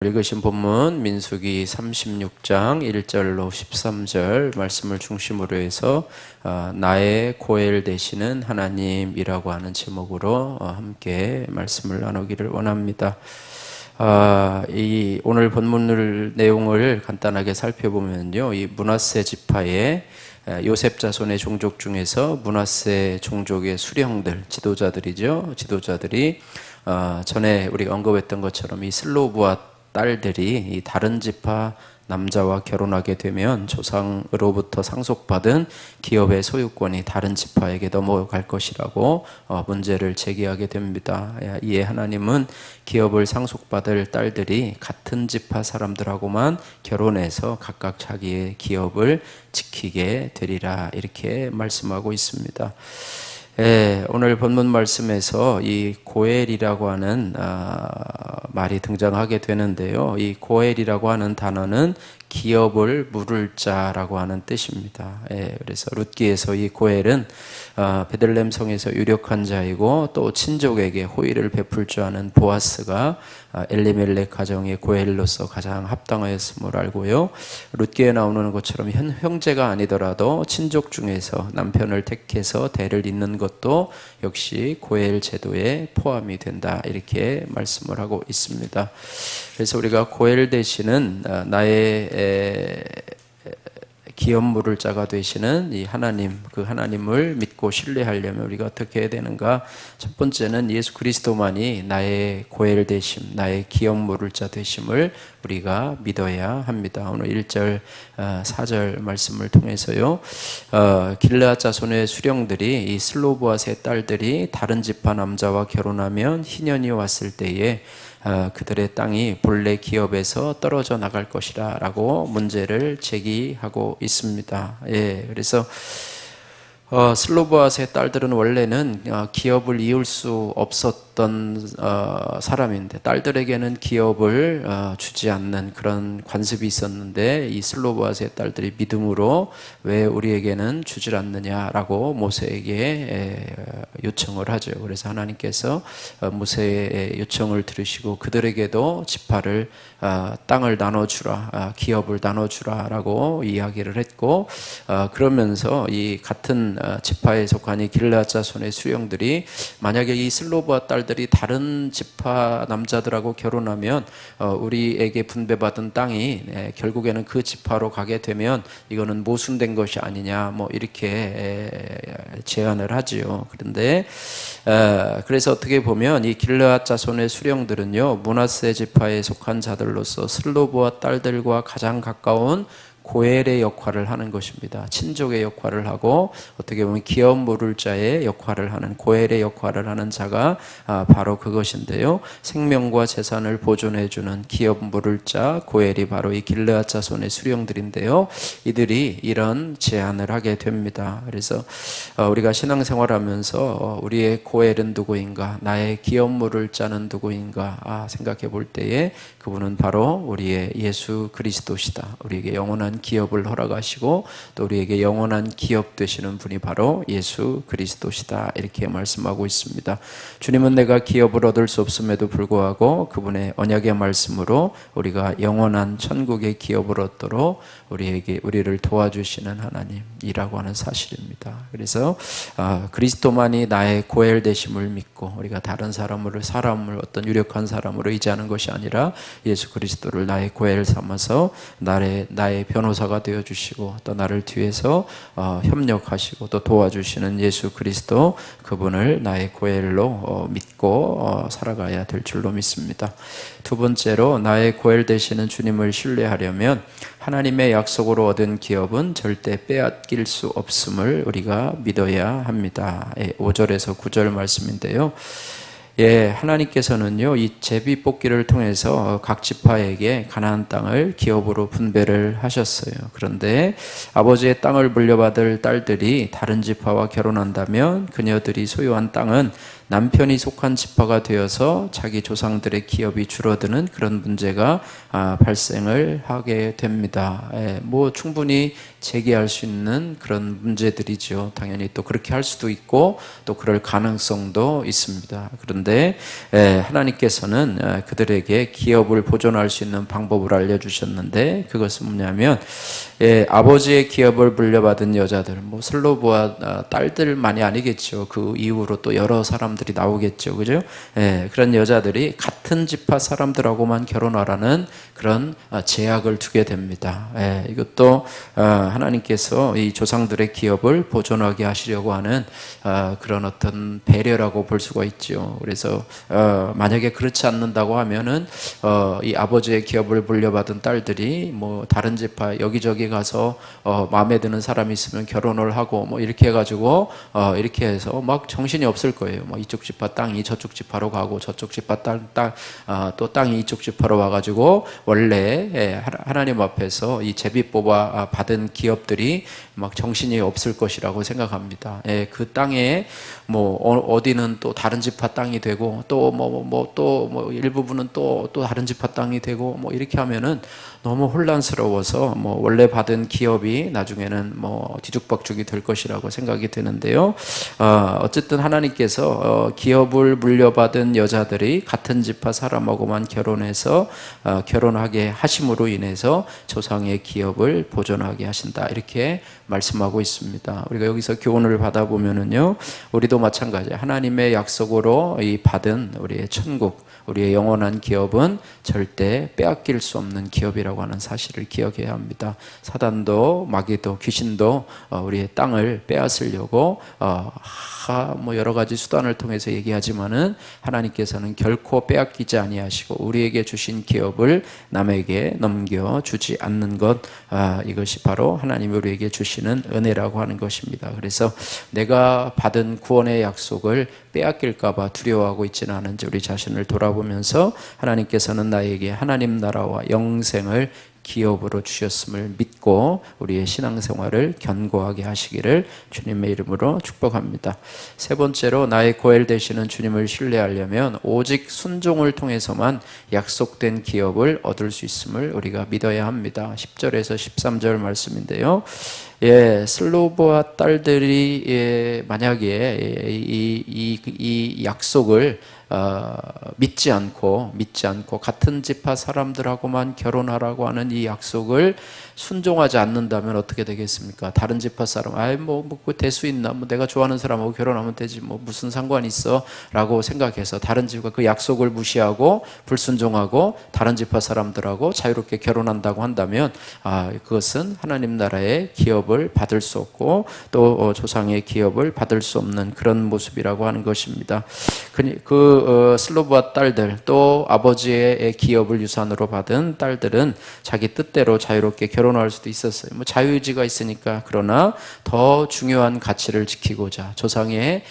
읽으신 본문 민수기 36장 1절로 13절 말씀을 중심으로 해서 나의 고엘 되시는 하나님이라고 하는 제목으로 함께 말씀을 나누기를 원합니다. 이 오늘 본문 내용을 간단하게 살펴보면요, 이 므낫세 지파의 요셉 자손의 종족 중에서 므낫세 종족의 수령들, 지도자들이 전에 우리가 언급했던 것처럼 이 슬로브와 딸들이 이 다른 지파 남자와 결혼하게 되면 조상으로부터 상속받은 기업의 소유권이 다른 지파에게 넘어갈 것이라고 문제를 제기하게 됩니다. 이에 하나님은 기업을 상속받을 딸들이 같은 지파 사람들하고만 결혼해서 각각 자기의 기업을 지키게 되리라, 이렇게 말씀하고 있습니다. 오늘 본문 말씀에서 이 고엘이라고 하는 말이 등장하게 되는데요. 이 고엘이라고 하는 단어는 기업을 물을 자라고 하는 뜻입니다. 그래서 룻기에서 이 고엘은 베들레헴 성에서 유력한 자이고 또 친족에게 호의를 베풀 줄 아는 보아스가 엘리멜렉 가정의 고엘로서 가장 합당하였음을 알고요. 룻기에 나오는 것처럼 형제가 아니더라도 친족 중에서 남편을 택해서 대를 잇는 것도 역시 고엘 제도에 포함이 된다, 이렇게 말씀을 하고 있습니다. 그래서 우리가 고엘 되시는 나의 기업 물을 자가 되시는 이 하나님, 그 하나님을 믿고 신뢰하려면 우리가 어떻게 해야 되는가? 첫 번째는 예수 그리스도만이 나의 고엘 되심, 나의 기업 물을 자 되심을 우리가 믿어야 합니다. 오늘 1절 4절 말씀을 통해서요, 길르앗 자손의 수령들이 이 슬로브앗의 딸들이 다른 지파 남자와 결혼하면 희년이 왔을 때에 그들의 땅이 본래 기업에서 떨어져 나갈 것이라 라고 문제를 제기하고 있습니다. 그래서 슬로브앗의 딸들은 원래는 기업을 이을 수 없었던 사람인데, 딸들에게는 기업을 주지 않는 그런 관습이 있었는데, 이 슬로브앗의 딸들이 믿음으로 왜 우리에게는 주질 않느냐라고 모세에게 요청을 하죠. 그래서 하나님께서 모세의 요청을 들으시고 그들에게도 지파를, 땅을 나눠주라, 기업을 나눠주라 라고 이야기를 했고, 그러면서 이 같은 지파에 속한 이 길르앗 자손의 수령들이 만약에 이 슬로브앗 딸들이 다른 지파 남자들하고 결혼하면 우리에게 분배받은 땅이 결국에는 그 지파로 가게 되면 이거는 모순된 것이 아니냐, 뭐 이렇게 제안을 하지요. 그런데 그래서 어떻게 보면 이 길르앗 자손의 수령들은요, 므낫세 지파에 속한 자들로서 슬로브앗 딸들과 가장 가까운 고엘의 역할을 하는 것입니다. 친족의 역할을 하고 어떻게 보면 기업 물을 자의 역할을 하는, 고엘의 역할을 하는 자가 바로 그것인데요. 생명과 재산을 보존해주는 기업 물을 자 고엘이 바로 이 길르앗 자손의 수령들인데요. 이들이 이런 제안을 하게 됩니다. 그래서 우리가 신앙생활하면서 우리의 고엘은 누구인가, 나의 기업 물을 자는 누구인가 생각해 볼 때에 그분은 바로 우리의 예수 그리스도시다. 우리에게 영원한 기업을 허락하시고 또 우리에게 영원한 기업 되시는 분이 바로 예수 그리스도시다, 이렇게 말씀하고 있습니다. 주님은 내가 기업을 얻을 수 없음에도 불구하고 그분의 언약의 말씀으로 우리가 영원한 천국의 기업을 얻도록 우리를 도와주시는 하나님이라고 하는 사실입니다. 그래서 그리스도만이 나의 고엘 되심을 믿고 우리가 다른 사람을 어떤 유력한 사람으로 의지하는 것이 아니라 예수 그리스도를 나의 고엘 삼아서 나의 변호사가 되어주시고 또 나를 뒤에서 협력하시고 또 도와주시는 예수 그리스도, 그분을 나의 고엘로 믿고 살아가야 될 줄로 믿습니다. 두 번째로 나의 고엘 되시는 주님을 신뢰하려면 하나님의 약속으로 얻은 기업은 절대 빼앗길 수 없음을 우리가 믿어야 합니다. 5절에서 9절 말씀인데요. 하나님께서는요, 이 제비 뽑기를 통해서 각 지파에게 가나안 땅을 기업으로 분배를 하셨어요. 그런데 아버지의 땅을 물려받을 딸들이 다른 지파와 결혼한다면 그녀들이 소유한 땅은 남편이 속한 지파가 되어서 자기 조상들의 기업이 줄어드는 그런 문제가 발생을 하게 됩니다. 뭐 충분히 제기할 수 있는 그런 문제들이죠. 당연히 또 그렇게 할 수도 있고 또 그럴 가능성도 있습니다. 그런데 하나님께서는 그들에게 기업을 보존할 수 있는 방법을 알려주셨는데, 그것은 뭐냐면 아버지의 기업을 물려받은 여자들, 뭐 슬로브와 딸들만이 아니겠죠. 그 이후로 또 여러 사람들이 나오겠죠. 그죠? 그런 여자들이 같은 지파 사람들하고만 결혼하라는 그런 제약을 두게 됩니다. 이것도 하나님께서 이 조상들의 기업을 보존하게 하시려고 하는 그런 어떤 배려라고 볼 수가 있죠. 그래서 만약에 그렇지 않는다고 하면은 이 아버지의 기업을 물려받은 딸들이 뭐 다른 지파 여기저기 가서 마음에 드는 사람이 있으면 결혼을 하고 뭐 이렇게 해가지고 이렇게 해서 막 정신이 없을 거예요. 뭐 이쪽 지파 땅이 저쪽 지파로 가고 저쪽 지파 또 땅이 이쪽 지파로 와가지고 원래 하나님 앞에서 이 제비 뽑아 받은 기업들이 막 정신이 없을 것이라고 생각합니다. 그 땅에 뭐 어디는 또 다른 지파 땅이 되고 또 뭐 일부분은 또 다른 지파 땅이 되고 뭐 이렇게 하면은 너무 혼란스러워서 뭐 원래 받은 기업이 나중에는 뭐 뒤죽박죽이 될 것이라고 생각이 드는데요. 어쨌든 하나님께서 기업을 물려받은 여자들이 같은 지파 사람하고만 결혼해서 결혼하게 하심으로 인해서 조상의 기업을 보존하게 하신다, 이렇게 말씀하고 있습니다. 우리가 여기서 교훈을 받아보면은요, 우리도 마찬가지 하나님의 약속으로 이 받은 우리의 천국, 우리의 영원한 기업은 절대 빼앗길 수 없는 기업이라고 하는 사실을 기억해야 합니다. 사단도 마귀도 귀신도 우리의 땅을 빼앗으려고 뭐 여러 가지 수단을 통해서 얘기하지만은 하나님께서는 결코 빼앗기지 아니하시고 우리에게 주신 기업을 남에게 넘겨주지 않는 것, 이것이 바로 하나님이 우리에게 주시는 은혜라고 하는 것입니다. 그래서 내가 받은 구원의 약속을 빼앗길까 봐 두려워하고 있지는 않은지 우리 자신을 돌아보면서 하나님께서는 나에게 하나님 나라와 영생을 기업으로 주셨음을 믿고 우리의 신앙생활을 견고하게 하시기를 주님의 이름으로 축복합니다. 세 번째로, 나의 고엘 되시는 주님을 신뢰하려면 오직 순종을 통해서만 약속된 기업을 얻을 수 있음을 우리가 믿어야 합니다. 10절에서 13절 말씀인데요. 슬로브와 딸들이 만약에 이 약속을 믿지 않고 같은 지파 사람들하고만 결혼하라고 하는 이 약속을 순종하지 않는다면 어떻게 되겠습니까? 다른 지파 사람, 그 대수 있나? 뭐 내가 좋아하는 사람하고 결혼하면 되지, 뭐 무슨 상관이 있어? 라고 생각해서 다른 지파 그 약속을 무시하고 불순종하고 다른 지파 사람들하고 자유롭게 결혼한다고 한다면 그것은 하나님 나라의 기업을 받을 수 없고 또 조상의 기업을 받을 수 없는 그런 모습이라고 하는 것입니다. 슬로브와 딸들, 또 아버지의 기업을 유산으로 받은 딸들은 자기 뜻대로 자유롭게 결혼할 수도 있었어요. 뭐 자유의지가 있으니까. 그러나 더 중요한 가치를 지키고자, 조상의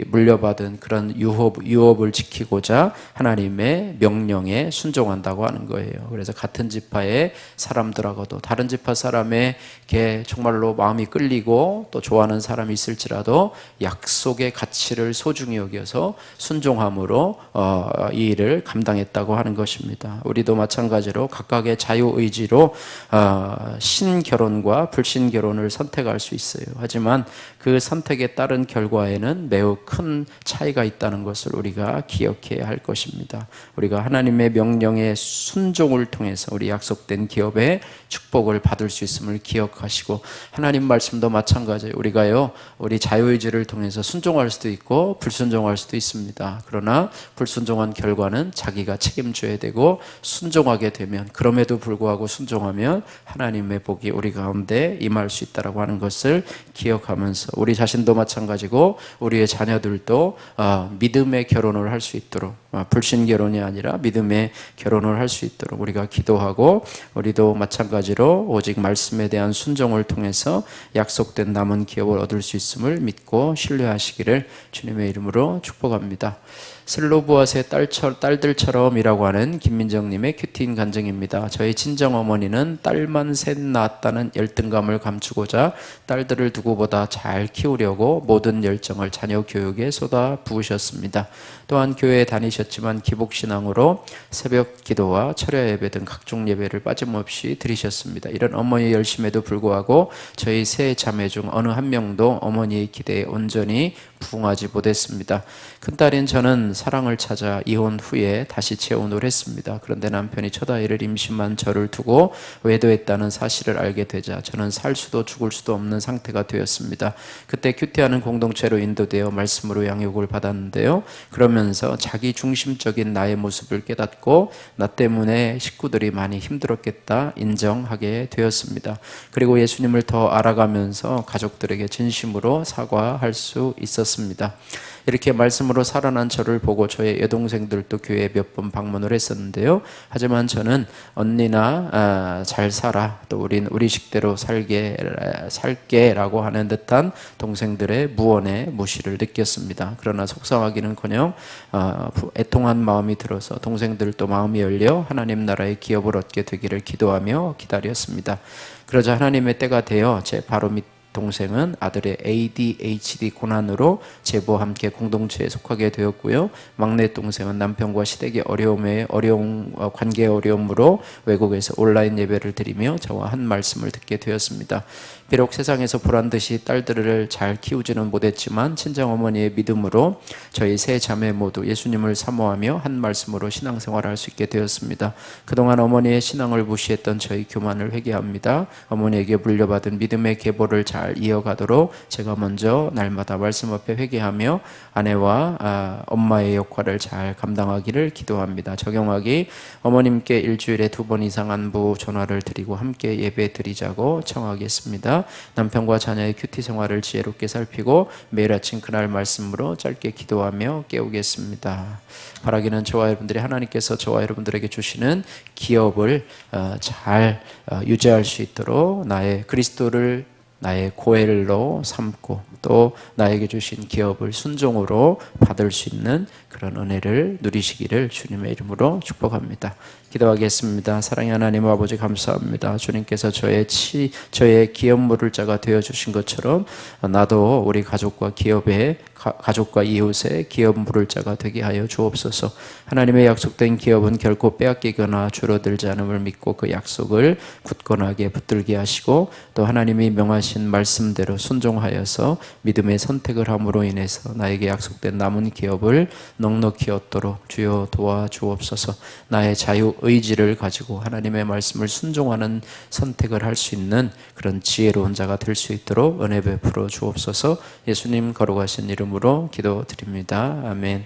물려받은 그런 유업을 지키고자 하나님의 명령에 순종한다고 하는 거예요. 그래서 같은 지파의 사람들하고도 다른 지파 사람에게 정말로 마음이 끌리고 또 좋아하는 사람이 있을지라도 약속의 가치를 소중히 여겨서 순종함으로 이 일을 감당했다고 하는 것입니다. 우리도 마찬가지로 각각의 자유의지로 신결혼과 불신결혼을 선택할 수 있어요. 하지만 그 선택에 따른 결과에는 매우 큰 차이가 있다는 것을 우리가 기억해야 할 것입니다. 우리가 하나님의 명령에 순종을 통해서 우리 약속된 기업의 축복을 받을 수 있음을 기억하시고, 하나님 말씀도 마찬가지예요. 우리가요, 우리 자유의지를 통해서 순종할 수도 있고 불순종할 수도 있습니다. 그러나 불순종한 결과는 자기가 책임져야 되고, 순종하게 되면, 그럼에도 불구하고 순종하면 하나님의 복이 우리 가운데 임할 수 있다고 하는 것을 기억하면서 우리 자신도 마찬가지고 우리의 자녀들도 믿음의 결혼을 할 수 있도록, 불신 결혼이 아니라 믿음의 결혼을 할 수 있도록 우리가 기도하고, 우리도 마찬가지로 오직 말씀에 대한 순종을 통해서 약속된 남은 기업을 얻을 수 있음을 믿고 신뢰하시기를 주님의 이름으로 축복합니다. 슬로보아스의 딸들처럼이라고 하는 김민정님의 큐티인 간증입니다. 저희 친정어머니는 딸만 셋 낳았다는 열등감을 감추고자 딸들을 누구보다 잘 키우려고 모든 열정을 자녀 교육에 쏟아 부으셨습니다. 또한 교회에 다니셨지만 기복신앙으로 새벽 기도와 철야 예배 등 각종 예배를 빠짐없이 드리셨습니다. 이런 어머니의 열심에도 불구하고 저희 세 자매 중 어느 한 명도 어머니의 기대에 온전히 부응하지 못했습니다. 큰딸인 저는 사랑을 찾아 이혼 후에 다시 재혼을 했습니다. 그런데 남편이 첫 아이를 임신한 저를 두고 외도했다는 사실을 알게 되자 저는 살 수도 죽을 수도 없는 상태가 되었습니다. 그때 큐티하는 공동체로 인도되어 말씀으로 양육을 받았는데요. 그러면서 자기 중심적인 나의 모습을 깨닫고 나 때문에 식구들이 많이 힘들었겠다 인정하게 되었습니다. 그리고 예수님을 더 알아가면서 가족들에게 진심으로 사과할 수 있었습니다. 이렇게 말씀으로 살아난 저를 보고 저의 여동생들도 교회에 몇 번 방문을 했었는데요. 하지만 저는 언니나 잘 살아, 또 우린 우리 식대로 살게라고 하는 듯한 동생들의 무언의 무시를 느꼈습니다. 그러나 속상하기는커녕 애통한 마음이 들어서 동생들도 마음이 열려 하나님 나라의 기업을 얻게 되기를 기도하며 기다렸습니다. 그러자 하나님의 때가 되어 제 바로 밑 동생은 아들의 ADHD 고난으로 제부와 함께 공동체에 속하게 되었고요. 막내 동생은 남편과 시댁의 관계 어려움으로 외국에서 온라인 예배를 드리며 저와 한 말씀을 듣게 되었습니다. 비록 세상에서 보란듯이 딸들을 잘 키우지는 못했지만 친정어머니의 믿음으로 저희 세 자매 모두 예수님을 사모하며 한 말씀으로 신앙생활을 할 수 있게 되었습니다. 그동안 어머니의 신앙을 무시했던 저희 교만을 회개합니다. 어머니에게 물려받은 믿음의 계보를 잘 이어가도록 제가 먼저 날마다 말씀 앞에 회개하며 아내와 엄마의 역할을 잘 감당하기를 기도합니다. 적용하기, 어머님께 일주일에 2번 이상 안부 전화를 드리고 함께 예배 드리자고 청하겠습니다. 남편과 자녀의 큐티 생활을 지혜롭게 살피고 매일 아침 그날 말씀으로 짧게 기도하며 깨우겠습니다. 바라기는 저와 여러분들이 하나님께서 저와 여러분들에게 주시는 기업을 잘 유지할 수 있도록 나의 그리스도를 나의 고엘로 삼고 또 나에게 주신 기업을 순종으로 받을 수 있는 그런 은혜를 누리시기를 주님의 이름으로 축복합니다. 기도하겠습니다. 사랑의 하나님 아버지 감사합니다. 주님께서 저의 기업 물을 자가 되어주신 것처럼 나도 우리 가족과 가족과 이웃의 기업 물을 자가 되게 하여 주옵소서. 하나님의 약속된 기업은 결코 빼앗기거나 줄어들지 않음을 믿고 그 약속을 굳건하게 붙들게 하시고 또 하나님이 명하신 말씀대로 순종하여서 믿음의 선택을 함으로 인해서 나에게 약속된 남은 기업을 넉넉히 얻도록 주여 도와주옵소서. 나의 자유의지를 가지고 하나님의 말씀을 순종하는 선택을 할 수 있는 그런 지혜로운 자가 될 수 있도록 은혜 베풀어 주옵소서. 예수님 거룩하신 이름으로 기도드립니다. 아멘.